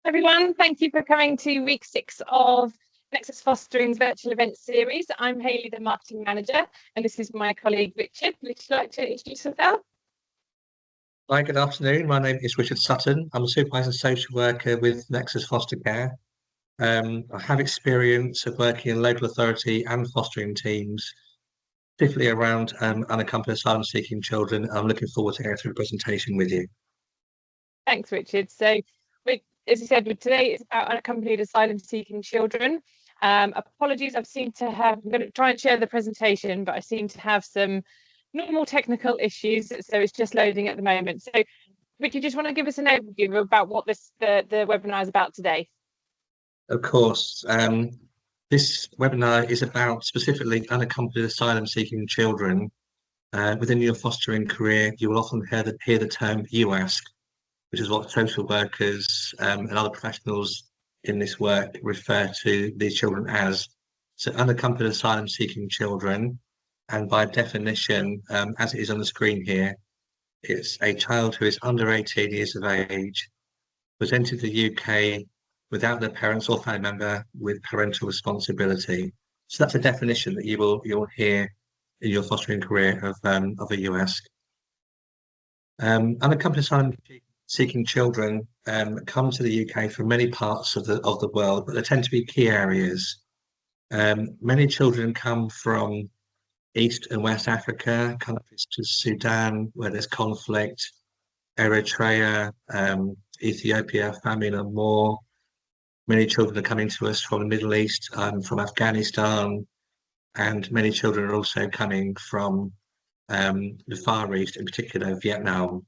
Everyone, thank you for coming to week 6 of Nexus Fostering's virtual event series. I'm Hayley, the marketing manager, and this is my colleague Richard. Would you like to introduce yourself? Hi, good afternoon. My name is Richard Sutton. I'm a supervisor social worker with Nexus Foster Care. I have experience of working in local authority and fostering teams, particularly around unaccompanied asylum-seeking children. I'm looking forward to going through the presentation with you. Thanks, Richard. So, as you said, today it's about unaccompanied asylum-seeking children. Apologies, I'm going to try and share the presentation, but I seem to have some normal technical issues, so it's just loading at the moment. So, Richard, just want to give us an overview about what the webinar is about today? Of course. This webinar is about specifically unaccompanied asylum-seeking children. Within your fostering career, you will often hear the term UASC, which is what social workers and other professionals in this work refer to these children as. So unaccompanied asylum-seeking children, and by definition, as it is on the screen here, it's a child who is under 18 years of age, was entered the UK without their parents or family member with parental responsibility. So that's a definition that you'll hear in your fostering career of a UASC. Unaccompanied asylum-seeking children come to the UK from many parts of the world, but there tend to be key areas. Many children come from East and West Africa, countries such as Sudan, where there's conflict, Eritrea, Ethiopia, famine and war. Many children are coming to us from the Middle East, from Afghanistan, and many children are also coming from the Far East, in particular Vietnam.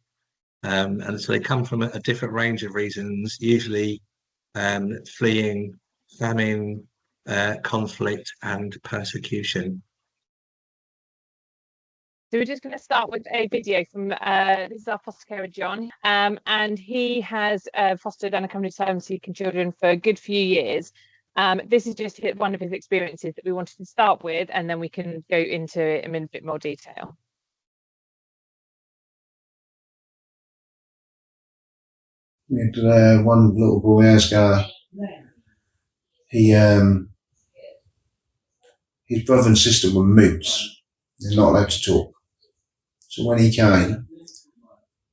And so they come from a different range of reasons, usually fleeing famine, conflict and persecution. So we're just going to start with a video from this is our foster carer John, and he has fostered unaccompanied asylum-seeking children for a good few years. This is just one of his experiences that we wanted to start with, and then we can go into it in a bit more detail. We had one little boy, Asgar. His brother and sister were mutes. They're not allowed to talk. So when he came,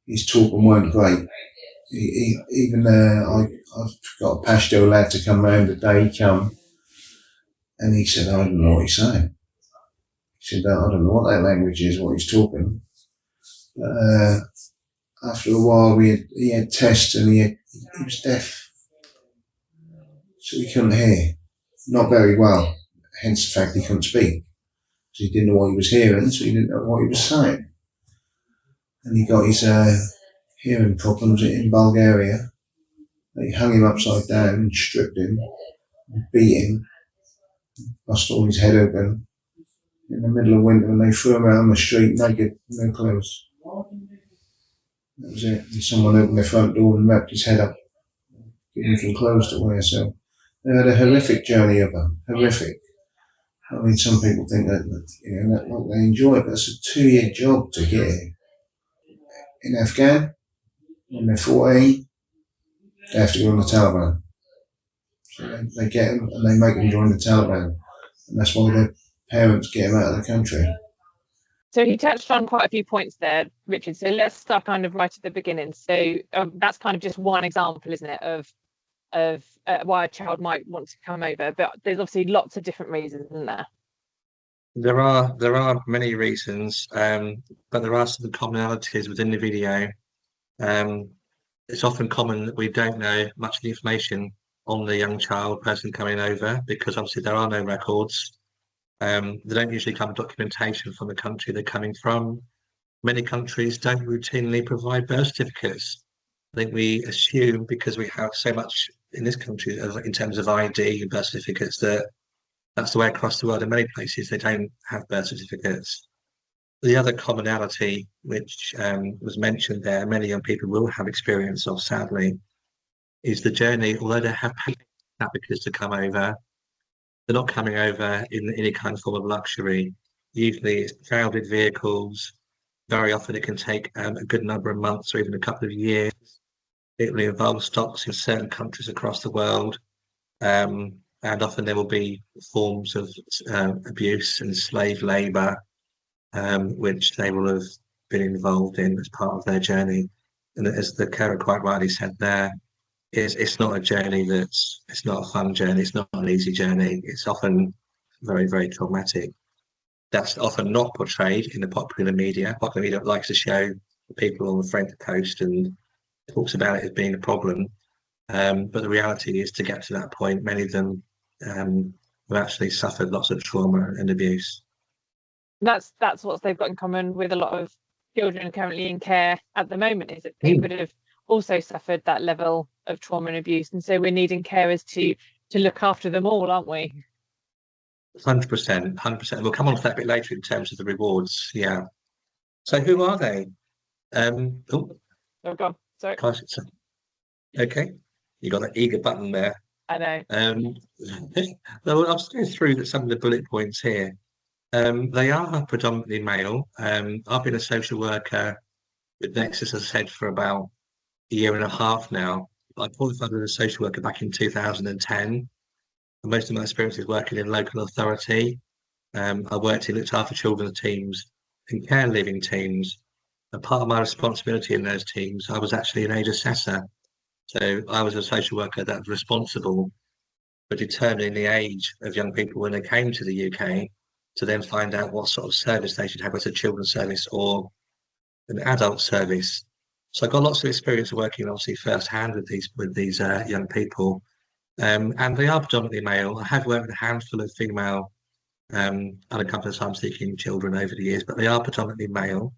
his talking weren't great. I got a Pashto lad to come round the day he come, and he said, I don't know what he's saying. He said, I don't know what that language is, what he's talking. But after a while, he had tests and he was deaf. So he couldn't hear, not very well, hence the fact he couldn't speak. So he didn't know what he was hearing, so he didn't know what he was saying. And he got his hearing problems in Bulgaria. They hung him upside down and stripped him, and beat him, bust all his head open in the middle of winter, and they threw him out on the street naked, no clothes. That was it. And someone opened the front door and wrapped his head up, giving him some clothes to wear. So they had a horrific journey of them, horrific. I mean, some people think that they enjoy it, but it's a 2-year job to get it. In Afghan, when they're 14, they have to go on the Taliban. So they get them and they make them join the Taliban. And that's why their parents get them out of the country. So he touched on quite a few points there, Richard. So let's start kind of right at the beginning. So that's kind of just one example, isn't it, of why a child might want to come over. But there's obviously lots of different reasons, isn't there? There are many reasons, but there are some commonalities within the video. It's often common that we don't know much of the information on the young person coming over, because obviously there are no records. They don't usually come documentation from the country they're coming from. Many countries don't routinely provide birth certificates. I think we assume, because we have so much in this country in terms of ID and birth certificates, that that's the way across the world. In many places, they don't have birth certificates. The other commonality, which was mentioned there, many young people will have experience of, sadly, is the journey. Although they have paid applicants to come over, they're not coming over in any kind of form of luxury. Usually it's crowded vehicles. Very often it can take a good number of months or even a couple of years It will involve stocks in certain countries across the world, and often there will be forms of abuse and slave labour, which they will have been involved in as part of their journey. And as the carer quite rightly said there, it's not a journey it's not a fun journey, it's not an easy journey, it's often very, very traumatic. That's often not portrayed in the popular media. Popular media likes to show the people on the French coast and talks about it as being a problem. But the reality is, to get to that point, many of them have actually suffered lots of trauma and abuse. That's what they've got in common with a lot of children currently in care at the moment, is that they would have also suffered that level of trauma and abuse, and so we're needing carers to look after them all, aren't we? 100%, 100%. We'll come on to that a bit later in terms of the rewards. Yeah. So who are they? Oh, go on. Sorry. Okay, you got that eager button there. I know. Well, I'll just go through some of the bullet points here. They are predominantly male. I've been a social worker with Nexus, as I said, for about a year and a half now. I qualified as a social worker back in 2010. And most of my experience is working in local authority. I looked after children's teams and care living teams. And part of my responsibility in those teams, I was actually an age assessor. So I was a social worker that was responsible for determining the age of young people when they came to the UK, to then find out what sort of service they should have as a children's service or an adult service. So I got lots of experience working, obviously, firsthand with these young people, and they are predominantly male. I have worked with a handful of female unaccompanied asylum-seeking children over the years, but they are predominantly male.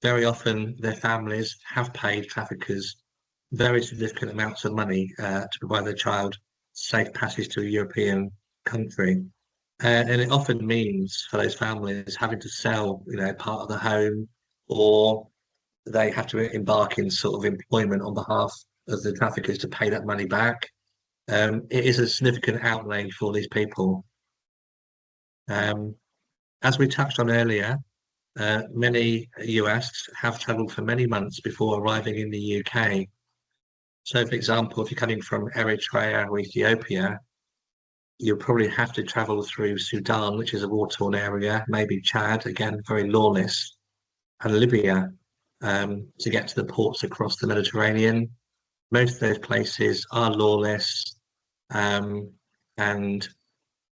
Very often, their families have paid traffickers very significant amounts of money to provide their child safe passage to a European country. And it often means for those families having to sell, part of the home, or they have to embark in sort of employment on behalf of the traffickers to pay that money back. It is a significant outlay for these people. As we touched on earlier, many US have travelled for many months before arriving in the UK. So, for example, if you're coming from Eritrea or Ethiopia, you'll probably have to travel through Sudan, which is a war-torn area, maybe Chad, again, very lawless, and Libya to get to the ports across the Mediterranean. Most of those places are lawless, and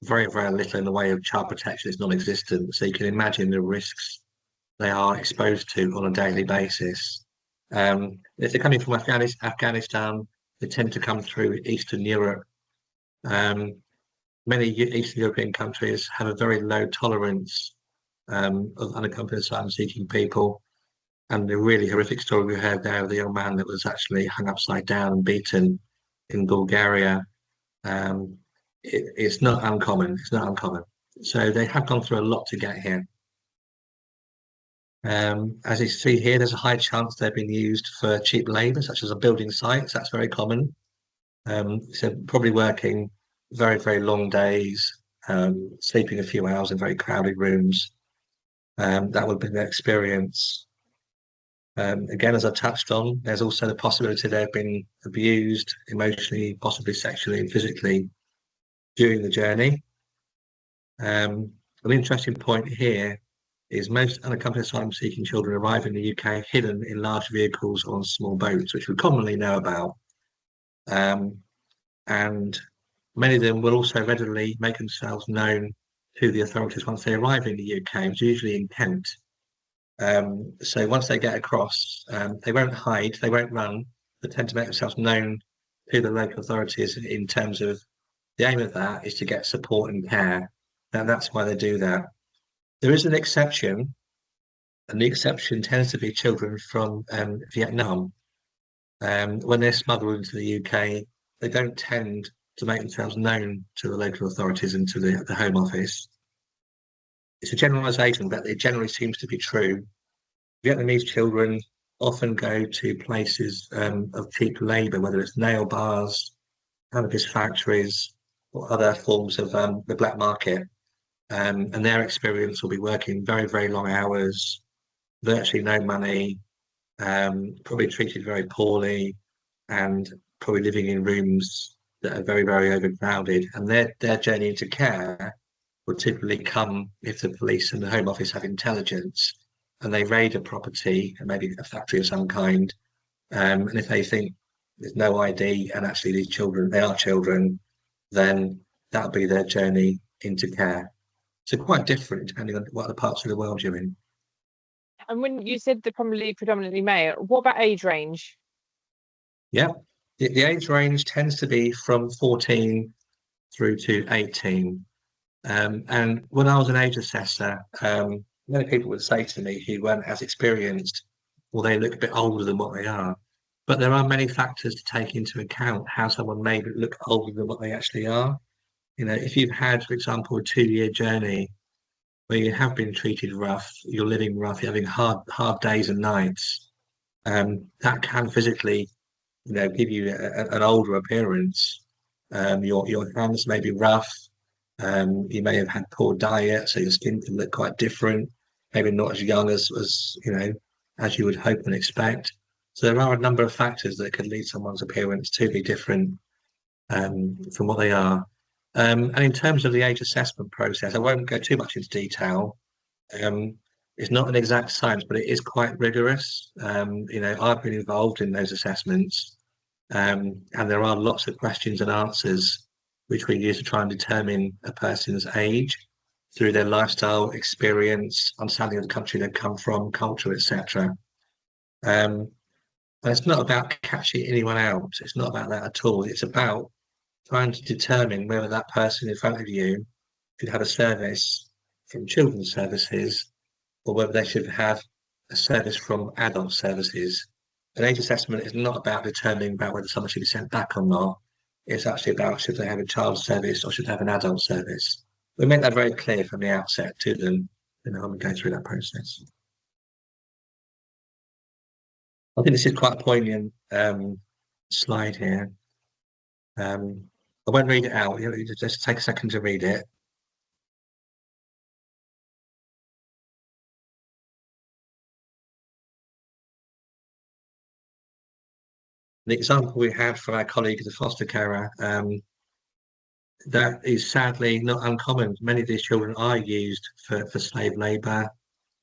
very, very little in the way of child protection is non-existent. So you can imagine the risks they are exposed to on a daily basis. If they're coming from Afghanistan, they tend to come through Eastern Europe. Many Eastern European countries have a very low tolerance of unaccompanied asylum-seeking people. And the really horrific story we heard there of the young man that was actually hung upside down and beaten in Bulgaria, it's not uncommon. It's not uncommon. So they have gone through a lot to get here. As you see here, there's a high chance they've been used for cheap labour, such as a building sites. That's very common. So probably working very, very long days, sleeping a few hours in very crowded rooms. That would be their experience. Again, as I touched on, there's also the possibility they've been abused emotionally, possibly sexually and physically during the journey. An interesting point here is most unaccompanied asylum-seeking children arrive in the UK hidden in large vehicles or on small boats, which we commonly know about. And many of them will also readily make themselves known to the authorities once they arrive in the UK, which is usually in Kent. So once they get across, they won't hide, they won't run, they tend to make themselves known to the local authorities in terms of the aim of that is to get support and care. And that's why they do that. There is an exception, and the exception tends to be children from Vietnam. When they're smuggled into the UK, they don't tend to make themselves known to the local authorities and to the Home Office. It's a generalisation, but it generally seems to be true. Vietnamese children often go to places of cheap labour, whether it's nail bars, cannabis factories, or other forms of the black market. And their experience will be working very, very long hours, virtually no money, probably treated very poorly, and probably living in rooms that are very, very overcrowded. And their journey into care would typically come if the police and the Home Office have intelligence and they raid a property, and maybe a factory of some kind, and if they think there's no ID and actually these children, they are children, then that'll be their journey into care. So quite different depending on what other parts of the world you're in. And when you said they're probably predominantly male, what about age range? Yeah, the age range tends to be from 14 through to 18. And when I was an age assessor, many people would say to me who weren't as experienced, or they look a bit older than what they are. But there are many factors to take into account how someone may look older than what they actually are. You know, if you've had, for example, a 2-year journey where you have been treated rough, you're living rough, you're having hard days and nights, that can physically, you know, give you an older appearance. Your hands may be rough. You may have had poor diet, so your skin can look quite different. Maybe not as young as you know, as you would hope and expect. So there are a number of factors that could lead someone's appearance to be different from what they are. And in terms of the age assessment process, I won't go too much into detail. It's not an exact science, but it is quite rigorous. You know, I've been involved in those assessments, and there are lots of questions and answers which we use to try and determine a person's age through their lifestyle, experience, understanding of the country they come from, culture, etc. And it's not about catching anyone out. It's not about that at all. It's about trying to determine whether that person in front of you should have a service from children's services, or whether they should have a service from adult services. An age assessment is not about determining about whether someone should be sent back or not. It's actually about should they have a child service or should they have an adult service. We make that very clear from the outset to them, you know, when we go through that process. I think this is quite a poignant slide here. I won't read it out. You just take a second to read it. The example we had from our colleague, the foster carer, that is sadly not uncommon. Many of these children are used for slave labour,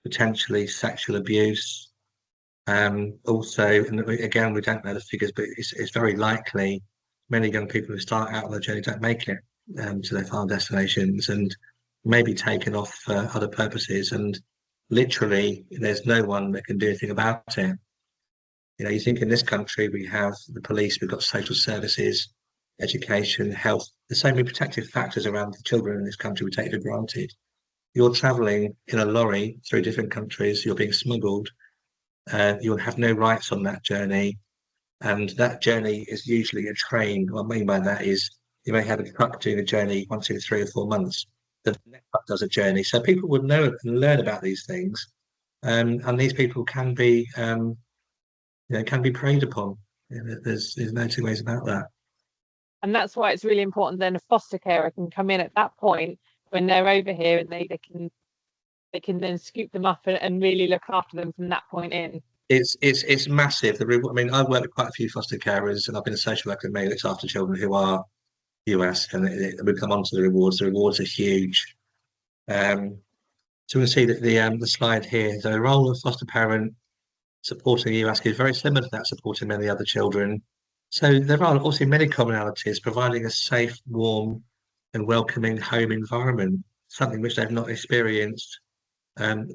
potentially sexual abuse. Also, and again, we don't know the figures, but it's very likely many young people who start out on the journey don't make it to their final destinations, and may be taken off for other purposes. And literally, there's no one that can do anything about it. You know, you think in this country we have the police, we've got social services, education, health, there's so many protective factors around the children in this country we take for granted. You're traveling in a lorry through different countries, you're being smuggled, you'll have no rights on that journey. And that journey is usually a train. What I mean by that is you may have a truck doing a journey once every 3 or 4 months. The next truck does a journey. So people would know and learn about these things. And these people can be you know, can be preyed upon. You know, there's no two ways about that. And that's why it's really important then a foster carer can come in at that point when they're over here, and they can then scoop them up and really look after them from that point in. It's massive. I mean, I've worked with quite a few foster carers, and I've been a social worker that looks after children who are US, and we come on to the rewards. The rewards are huge. So we can see that the slide here, the role of foster parent supporting US is very similar to that supporting many other children. So there are also many commonalities, providing a safe, warm, and welcoming home environment, something which they've not experienced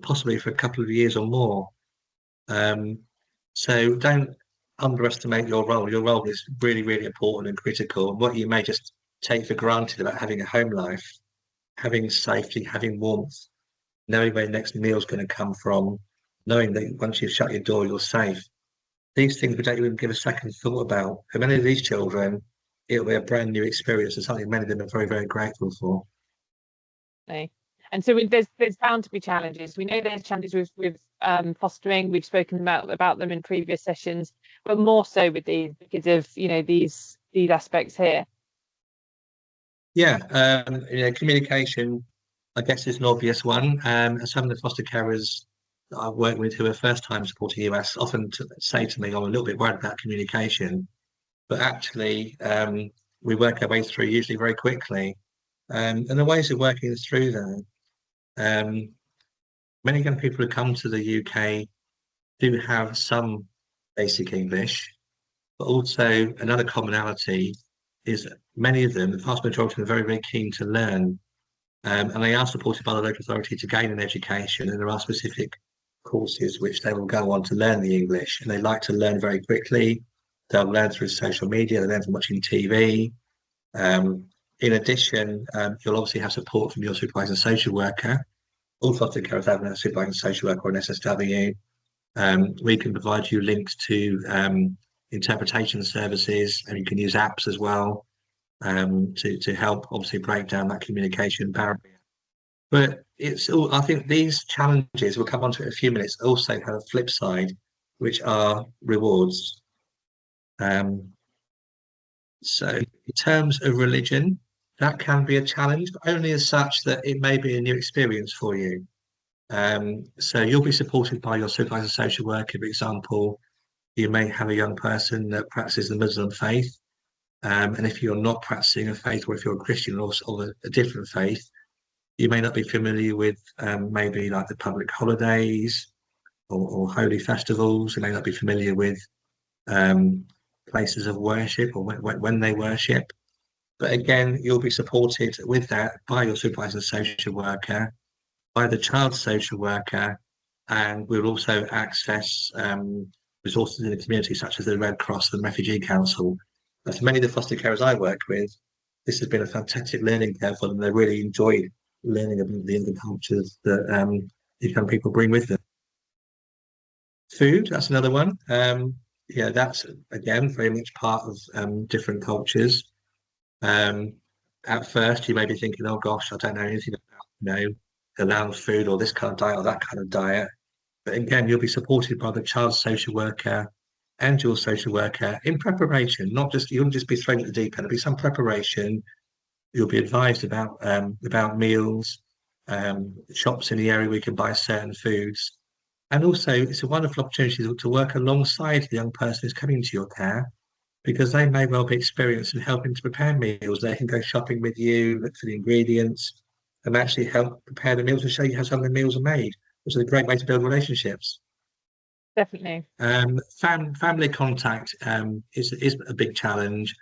possibly for a couple of years or more. So don't underestimate your role. Your role is really, really important and critical. And what you may just take for granted about having a home life, having safety, having warmth, knowing where the next meal is going to come from, knowing that once you've shut your door, you're safe. These things we don't even give a second thought about. For many of these children, it'll be a brand new experience and something many of them are very, very grateful for. Okay. And so there's bound to be challenges. We know there's challenges with fostering. We've spoken about them in previous sessions, but more so with these because of, you know, these aspects here. Yeah, you know, communication, I guess, is an obvious one. And some of the foster carers that I work with who are first time supporting US often say to me, I'm a little bit worried about communication, but actually we work our way through usually very quickly. And the ways of working through that, many young people who come to the UK do have some basic English, but also another commonality is many of them, the vast majority of them, are very, very keen to learn. And they are supported by the local authority to gain an education, and there are specific courses which they will go on to learn the English, and they like to learn very quickly. They'll learn through social media, they learn from watching TV. In addition, you'll obviously have support from your supervising social worker. All foster carers have a supervising social worker or an SSW. We can provide you links to interpretation services, and you can use apps as well to help obviously break down that communication barrier. But it's all, I think these challenges, we'll come on to it in a few minutes, also have a flip side, which are rewards. So in terms of religion, that can be a challenge, but only as such that it may be a new experience for you. So you'll be supported by your supervisor social worker, for example. You may have a young person that practices the Muslim faith. And if you're not practicing a faith, or if you're a Christian or a different faith, you may not be familiar with maybe like the public holidays or holy festivals. You may not be familiar with places of worship or when they worship. But again, you'll be supported with that by your supervisor social worker, by the child social worker, and we'll also access resources in the community such as the Red Cross and Refugee Council. For many of the foster carers I work with, this has been a fantastic learning curve for them. They really enjoyed learning about the other cultures that these young people bring with them. Food, that's another one. Yeah, that's again very much part of different cultures. At first, you may be thinking, "Oh gosh, I don't know anything about halal food or this kind of diet or that kind of diet." But again, you'll be supported by the child social worker and your social worker in preparation. Not just you won't just be thrown at the deep end. There'll be some preparation. You'll be advised about meals, shops in the area where you can buy certain foods. And also, it's a wonderful opportunity to work alongside the young person who's coming to your care, because they may well be experienced in helping to prepare meals. They can go shopping with you, look for the ingredients, and actually help prepare the meals and show you how some of the meals are made, which is a great way to build relationships. Definitely. Family contact is a big challenge.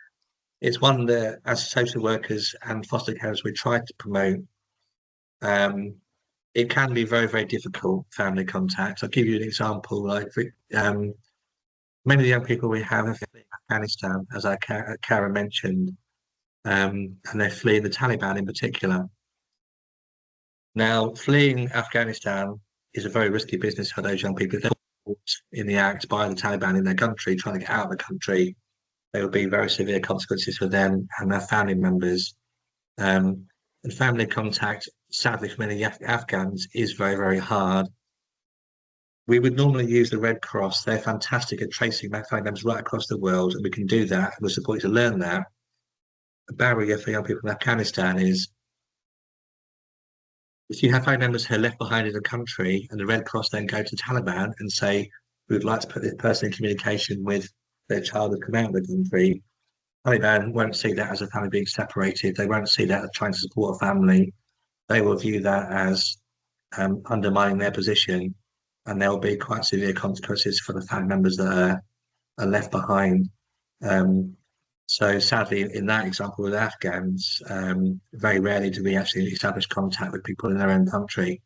It's one that, as social workers and foster carers, we try to promote. It can be very, very difficult, family contact. I'll give you an example. Like many of the young people we have are fleeing Afghanistan, as our carer mentioned, and they're fleeing the Taliban in particular. Now, fleeing Afghanistan is a very risky business for those young people. If they're caught in the act by the Taliban in their country, trying to get out of the country, there will be very severe consequences for them and their family members. And family contact, sadly, for many Afghans, is very, very hard. We would normally use the Red Cross. They're fantastic at tracing family members right across the world, and we can do that. We're supported to learn that. The barrier for young people in Afghanistan is if you have family members who are left behind in the country, and the Red Cross then go to the Taliban and say, we would like to put this person in communication with their child who's come out of the country, Taliban won't see that as a family being separated. They won't see that as trying to support a family. They will view that as undermining their position, and there will be quite severe consequences for the family members that are left behind. So sadly, in that example with Afghans, very rarely do we actually establish contact with people in their own country.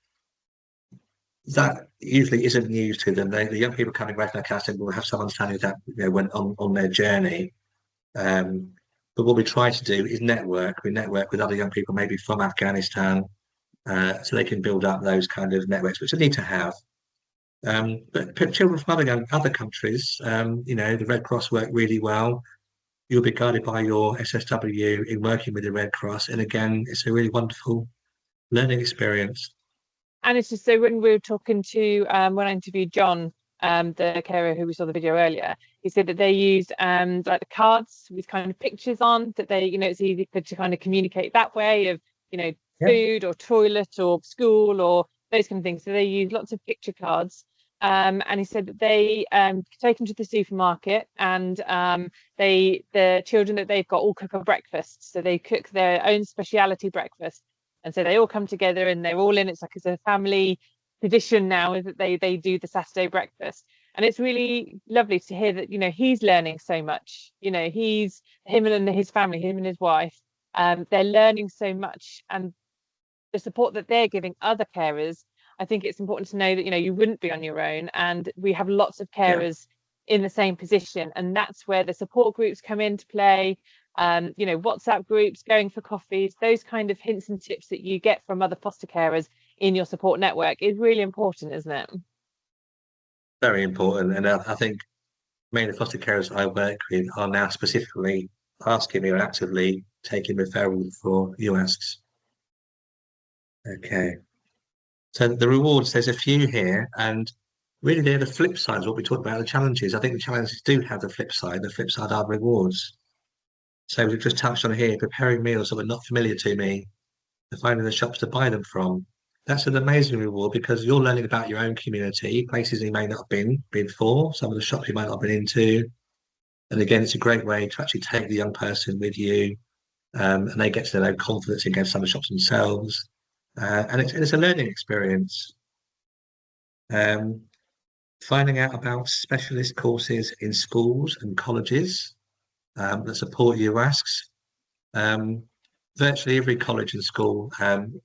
That usually isn't news to them. The young people coming back from Afghanistan will have some understanding of that when on their journey. But what we try to do is network. We network with other young people, maybe from Afghanistan, so they can build up those kind of networks, which they need to have. But children from other countries, the Red Cross work really well. You'll be guided by your SSW in working with the Red Cross, and again, it's a really wonderful learning experience. And it's just so when we were talking to when I interviewed John, the carer who we saw the video earlier, he said that they used like the cards with kind of pictures on, that they, it's easy to kind of communicate that way of, food or toilet or school or those kind of things. So they use lots of picture cards. And he said that they take them to the supermarket, and the children that they've got all cook a breakfast. So they cook their own speciality breakfast, and so they all come together and they're all in. It's like it's a family tradition now, is that they do the Saturday breakfast. And it's really lovely to hear that, you know, he's learning so much. You know, him and his family, him and his wife, they're learning so much, and the support that they're giving other carers. I think it's important to know that, you know, you wouldn't be on your own, and we have lots of carers in the same position, and that's where the support groups come into play. You know, WhatsApp groups, going for coffees, those kind of hints and tips that you get from other foster carers in your support network is really important, isn't it? Very important. And I think many of the foster carers I work with are now specifically asking me or actively taking referrals for UASCs. Okay. So the rewards, there's a few here, and really they're the flip side of what we talked about, the challenges. I think the challenges do have the flip side. The flip side are rewards. So we've just touched on here, preparing meals that were not familiar to me, and finding the shops to buy them from. That's an amazing reward because you're learning about your own community, places you may not have been before, some of the shops you might not have been into. And again, it's a great way to actually take the young person with you, and they get to know confidence in going to some of the shops themselves. And it's a learning experience. Um, Finding out about specialist courses in schools and colleges that support UASCs. Virtually every college and school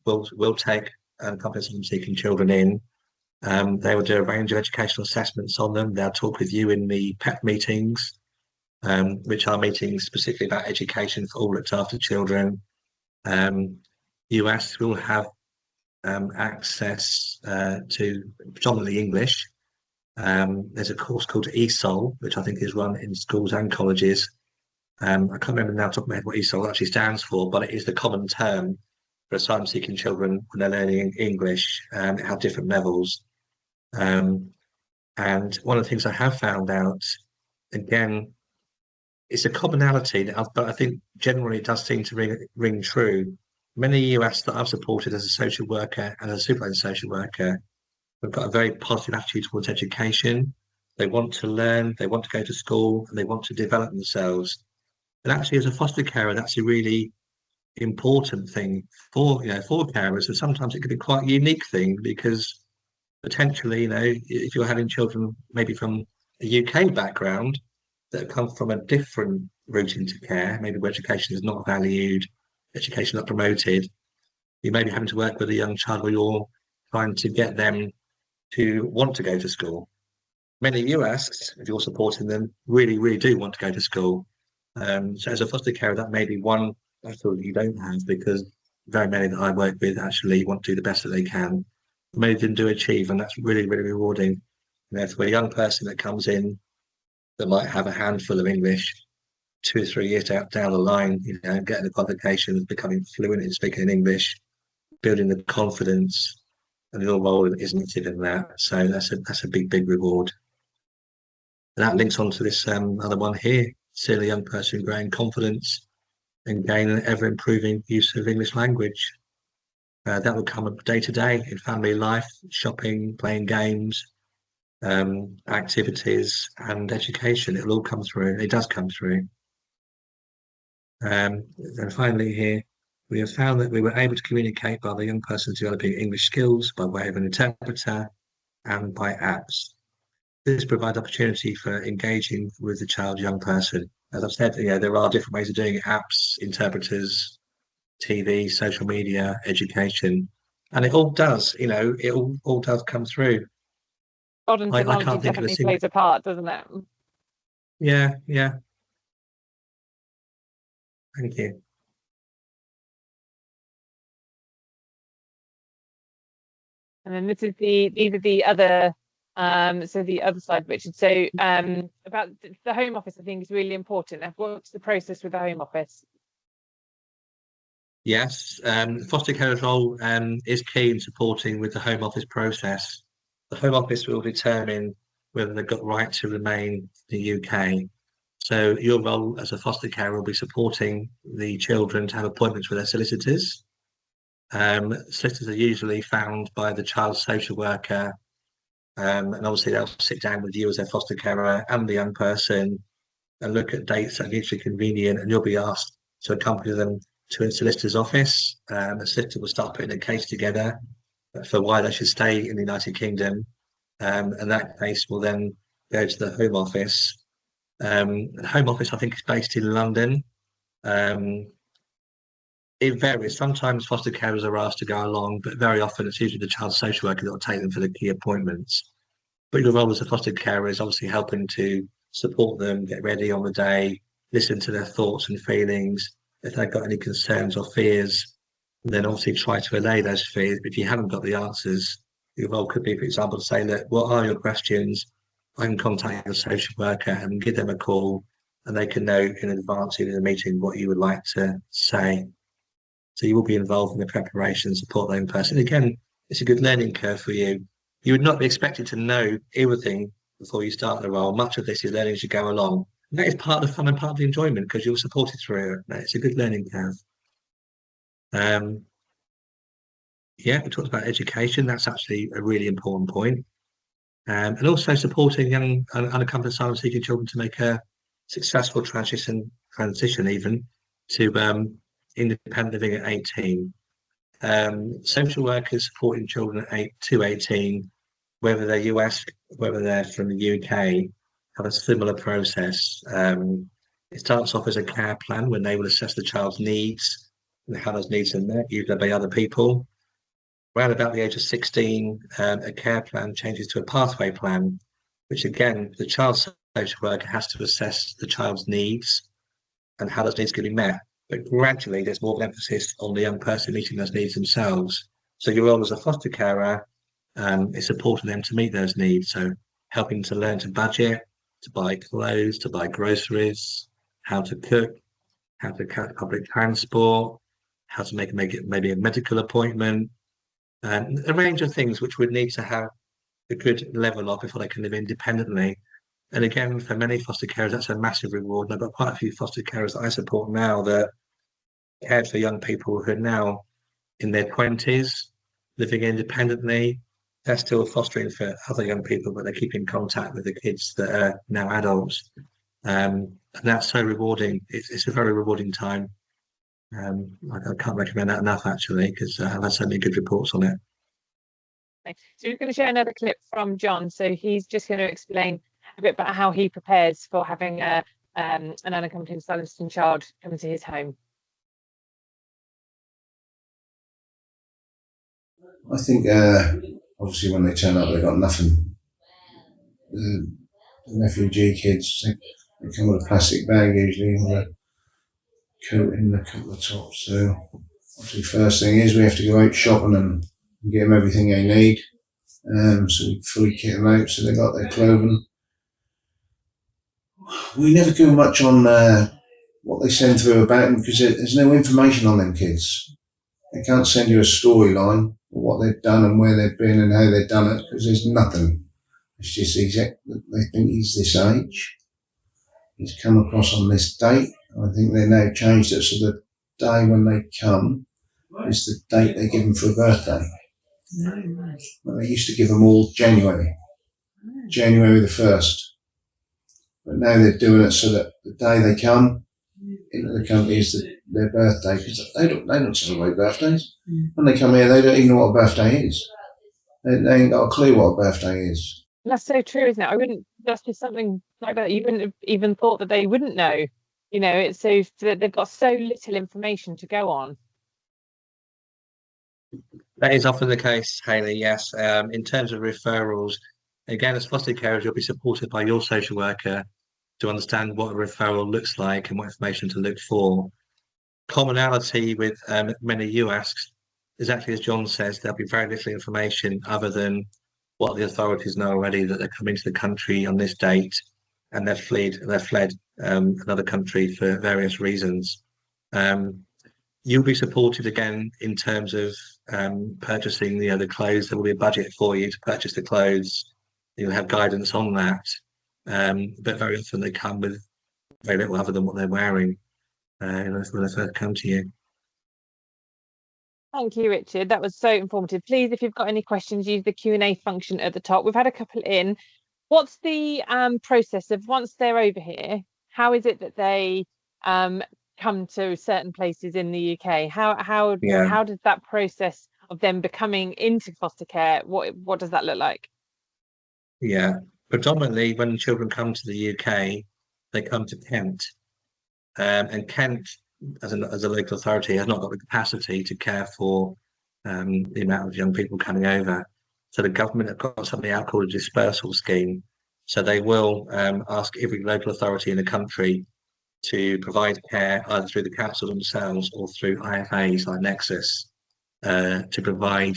will take unaccompanied asylum-seeking children in. They will do a range of educational assessments on them. They'll talk with you in the PEP meetings, which are meetings specifically about education for all looked after children. UASCs will have access to predominantly English. There's a course called ESOL, which I think is run in schools and colleges. I can't remember now off the top of my head what ESOL actually stands for, but it is the common term for asylum-seeking children when they're learning English at different levels. And one of the things I have found out, again, it's a commonality, but I think generally it does seem to ring true. Many US that I've supported as a social worker and as a supervising social worker have got a very positive attitude towards education. They want to learn, they want to go to school, and they want to develop themselves. And actually, as a foster carer, that's a really important thing for for carers. And sometimes it can be quite a unique thing because potentially, if you're having children maybe from a UK background that come from a different route into care, maybe where education is not valued, education not promoted, you may be having to work with a young child where you're trying to get them to want to go to school. Many UASCs, if you're supporting them, really, really do want to go to school. So as a foster carer, that may be one battle that you don't have because very many that I work with actually want to do the best that they can. Many of them do achieve, and that's really, really rewarding. For a young person that comes in that might have a handful of English 2 or 3 years down the line, getting the qualifications, becoming fluent in speaking in English, building the confidence, and your role is native in that. So that's a big, big reward. And that links onto this other one here, seeing a young person growing confidence and gain an ever-improving use of English language. That will come up day to day in family life, shopping, playing games, activities, and education. It'll all come through. It does come through. And finally here, we have found that we were able to communicate by the young person developing English skills by way of an interpreter and by apps. This provides opportunity for engaging with the child, young person. As I've said, there are different ways of doing it: apps, interpreters, TV, social media, education, and it all does, it all does come through. Modern technology can't think of a definitely single. plays a part, doesn't it? Yeah, thank you. And then these are the other so the other side, Richard. So about the Home Office, I think is really important. What's the process with the Home Office? Yes, foster carer's role is key in supporting with the Home Office process. The Home Office will determine whether they've got right to remain in the UK. So your role as a foster carer will be supporting the children to have appointments with their solicitors. Solicitors are usually found by the child social worker, and obviously they'll sit down with you as their foster carer and the young person and look at dates that are mutually convenient, and you'll be asked to accompany them to a solicitor's office. The solicitor will start putting a case together for why they should stay in the United Kingdom, and that case will then go to the Home Office. The Home Office, I think, is based in London. Um, it varies. Sometimes foster carers are asked to go along, but very often it's usually the child social worker that will take them for the key appointments. But your role as a foster carer is obviously helping to support them, get ready on the day, listen to their thoughts and feelings. If they've got any concerns or fears, then obviously try to allay those fears. But if you haven't got the answers, your role could be, for example, to say, look, what are your questions? I can contact your social worker and give them a call, and they can know in advance in the meeting what you would like to say. So you will be involved in the preparation, support them in person. Again, it's a good learning curve for you. You would not be expected to know everything before you start the role. Much of this is learning as you go along. And that is part of the fun and part of the enjoyment because you're supported through it. It's a good learning curve. Yeah, we talked about education. That's actually a really important point. And also supporting young unaccompanied asylum-seeking children to make a successful transition even to independent living at 18. Social workers supporting children at 8 to 18, whether they're US, whether they're from the UK, have a similar process. It starts off as a care plan when they will assess the child's needs and how those needs are met, usually by other people. Around about the age of 16, a care plan changes to a pathway plan, which again, the child social worker has to assess the child's needs and how those needs can be met. But gradually, there's more of an emphasis on the young person meeting those needs themselves. So your role as a foster carer is supporting them to meet those needs. So helping to learn to budget, to buy clothes, to buy groceries, how to cook, how to catch public transport, how to make maybe a medical appointment, and a range of things which would need to have a good level of before they can live independently. And again, for many foster carers, that's a massive reward. And I've got quite a few foster carers that I support now that cared for young people who are now in their 20s, living independently. They're still fostering for other young people, but they keep in contact with the kids that are now adults. And that's so rewarding. It's a very rewarding time. I can't recommend that enough, actually, because I've had so many good reports on it. So we're going to share another clip from John. So he's just going to explain a bit about how he prepares for having an unaccompanied asylum-seeking child come to his home. I think obviously when they turn up, they've got nothing. The refugee kids, they come with a plastic bag usually, with a coat in a couple of tops. So obviously first thing is we have to go out shopping and get them everything they need. So we fully kit them out so they got their clothing. We never go much on what they send through about them because there's no information on them kids. They can't send you a storyline of what they've done and where they've been and how they've done it because there's nothing. It's just they think he's this age. He's come across on this date. I think they now changed it so the day when they come is the date they give them for a birthday. Well, they used to give them all January the 1st. But now they're doing it so that the day they come into the country is their birthday because they don't celebrate birthdays. When they come here, they don't even know what a birthday is. They ain't got a clue what a birthday is. That's so true, isn't it? That's just something like that. You wouldn't have even thought that they wouldn't know. You know, it's so that they've got so little information to go on. That is often the case, Hayley, yes. In terms of referrals, again, as foster carers, you'll be supported by your social worker to understand what a referral looks like and what information to look for. Commonality with many UASCs is actually, as John says, there'll be very little information other than what the authorities know already, that they're coming to the country on this date and they've fled another country for various reasons. You'll be supported again in terms of purchasing the clothes. There will be a budget for you to purchase the clothes. You'll have guidance on that. But very often they come with very little other than what they're wearing when they first come to you. Thank you, Richard. That was so informative. Please, if you've got any questions, use the Q&A function at the top. We've had a couple in. What's the process of once they're over here? How is it that they come to certain places in the UK? How does that process of them becoming into foster care? What does that look like? Yeah, predominantly when children come to the UK, they come to Kent, and Kent, as a local authority, has not got the capacity to care for the amount of young people coming over. So the government have got something out called a dispersal scheme. So they will ask every local authority in the country to provide care either through the council themselves or through IFAs like Nexus to provide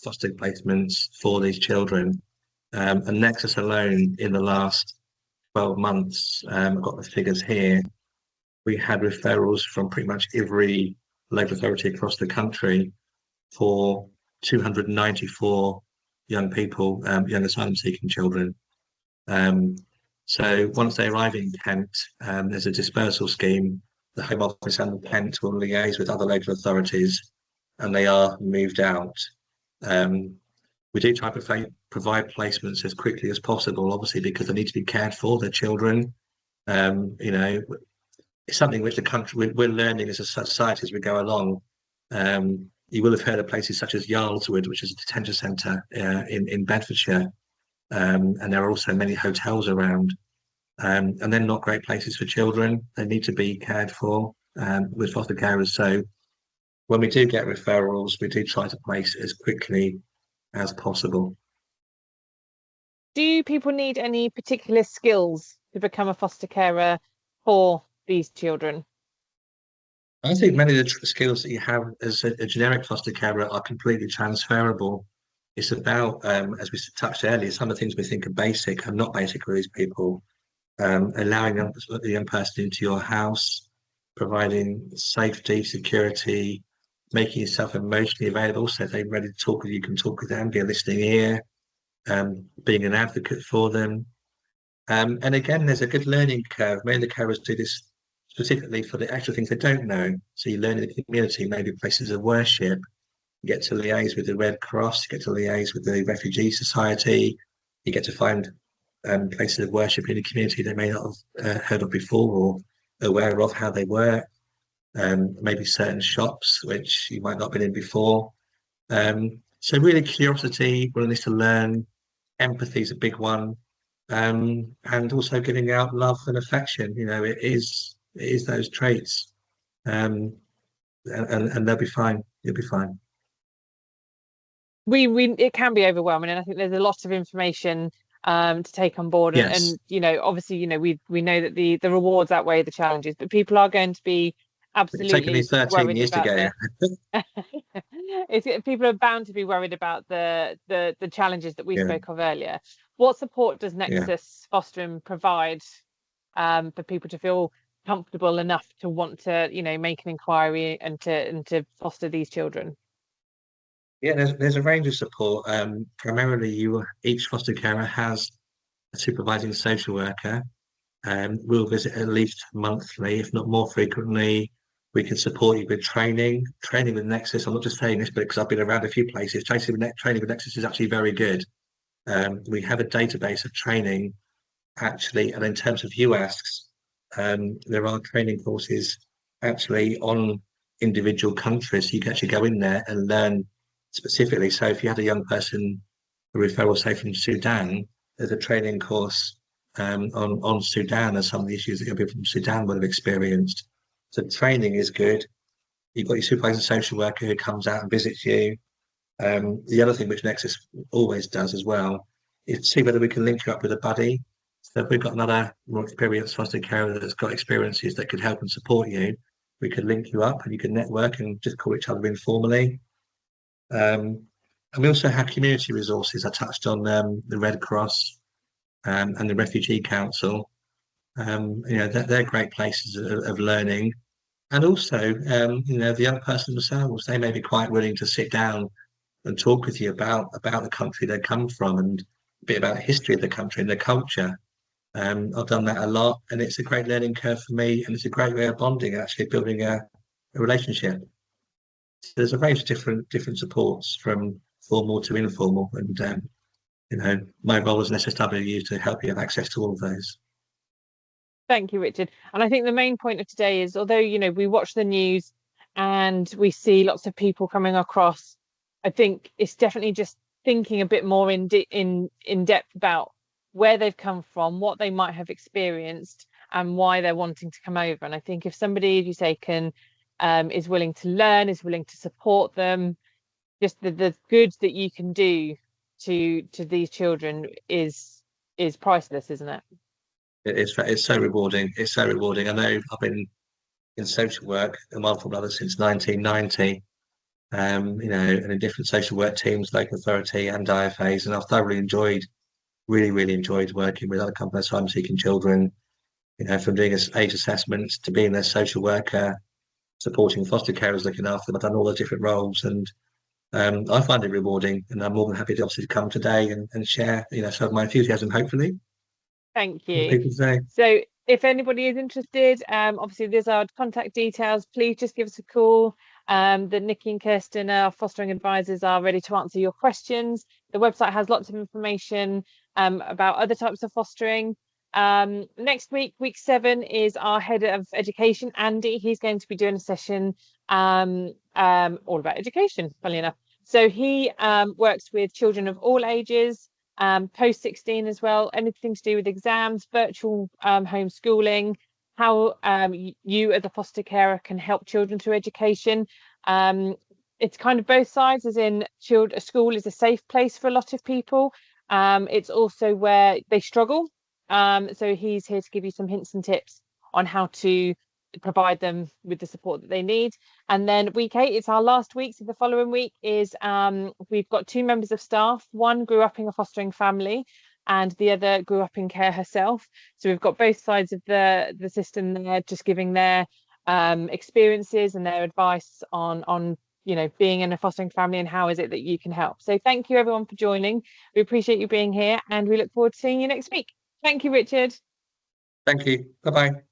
foster placements for these children. And Nexus alone, in the last 12 months, I've got the figures here, we had referrals from pretty much every local authority across the country for 294 young people, young asylum-seeking children. So once they arrive in Kent, there's a dispersal scheme. The Home Office and Kent will liaise with other local authorities, and they are moved out. We do try to provide placements as quickly as possible, obviously, because they need to be cared for, their children. You know, it's something which the country we're learning as a society as we go along. You will have heard of places such as Yarlswood, which is a detention centre in Bedfordshire, and there are also many hotels around. And they're not great places for children. They need to be cared for with foster carers. So when we do get referrals, we do try to place as quickly as possible. Do people need any particular skills to become a foster carer for these children? I think many of the skills that you have as a generic foster carer are completely transferable. It's about, as we touched earlier, some of the things we think are basic are not basic for these people. Allowing the young person into your house, providing safety, security, making yourself emotionally available. So if they're ready to talk with you, you can talk with them, be a listening ear, being an advocate for them. And again, there's a good learning curve. Many of the carers do this specifically for the actual things they don't know. So you learn in the community, maybe places of worship, you get to liaise with the Red Cross, you get to liaise with the Refugee Society, you get to find places of worship in the community they may not have heard of before or aware of how they work. Maybe certain shops which you might not have been in before. So really curiosity, willingness to learn, empathy is a big one, and also giving out love and affection. You know, it is those traits, and they'll be fine. You'll be fine. It can be overwhelming, and I think there's a lot of information to take on board. Yes. And you know, obviously, you know, we know that the rewards outweigh the challenges, but people are going to be absolutely It's taken me 13 years to get here. People are bound to be worried about the challenges that we Yeah. spoke of earlier. What support does Nexus Fostering provide for people to feel comfortable enough to want to, you know, make an inquiry and to foster these children? Yeah, there's a range of support. Primarily, each foster carer has a supervising social worker. We'll visit at least monthly, if not more frequently. We can support you with training with Nexus. I'm not just saying this, but because I've been around a few places, training with Nexus is actually very good. We have a database of training, actually, and in terms of you asks, there are training courses actually on individual countries. So you can actually go in there and learn specifically. So if you had a young person, a referral, say from Sudan, there's a training course on Sudan and some of the issues that young people from Sudan would have experienced. So training is good. You've got your supervisor social worker who comes out and visits you. The other thing which Nexus always does as well is see whether we can link you up with a buddy. So if we've got another more experienced foster carer that's got experiences that could help and support you, we could link you up and you can network and just call each other informally. And we also have community resources. I touched on the Red Cross and the Refugee Council. You know, they're great places of learning. And also, you know, the young person themselves, they may be quite willing to sit down and talk with you about the country they come from and a bit about the history of the country and the culture. I've done that a lot, and it's a great learning curve for me, and it's a great way of bonding, actually building a relationship. So there's a range of different supports from formal to informal, and my role as an SSW is to help you have access to all of those. Thank you, Richard. And I think the main point of today is, although, we watch the news and we see lots of people coming across, I think it's definitely just thinking a bit more in depth about where they've come from, what they might have experienced, and why they're wanting to come over. And I think if somebody, as you say, is willing to learn, is willing to support them, just the good that you can do to these children is priceless, isn't it? It's so rewarding. It's so rewarding. I know I've been in social work and one from another since 1990. And in different social work teams, local authority and IFAs, and I've thoroughly enjoyed, really enjoyed working with unaccompanied asylum-seeking children. From doing age assessments to being their social worker, supporting foster carers, looking after them. I've done all the different roles, and I find it rewarding, and I'm more than happy to obviously come today and share, some of my enthusiasm, hopefully. Thank with you. people today. So if anybody is interested, obviously there's our contact details. Please just give us a call. Nikki and Kirsten, our fostering advisors, are ready to answer your questions. The website has lots of information about other types of fostering. Next week, week 7, is our head of education, Andy. He's going to be doing a session all about education, funnily enough. So he works with children of all ages, post 16 as well, anything to do with exams, virtual homeschooling, how you as a foster carer can help children through education. It's kind of both sides, as in a school is a safe place for a lot of people. It's also where they struggle. So he's here to give you some hints and tips on how to provide them with the support that they need. And then week 8, it's our last week. So the following week is we've got 2 members of staff. One grew up in a fostering family and the other grew up in care herself. So we've got both sides of the system there, just giving their experiences and their advice on being in a fostering family and how is it that you can help. So thank you everyone for joining. We appreciate you being here and we look forward to seeing you next week. Thank you, Richard. Thank you. Bye-bye.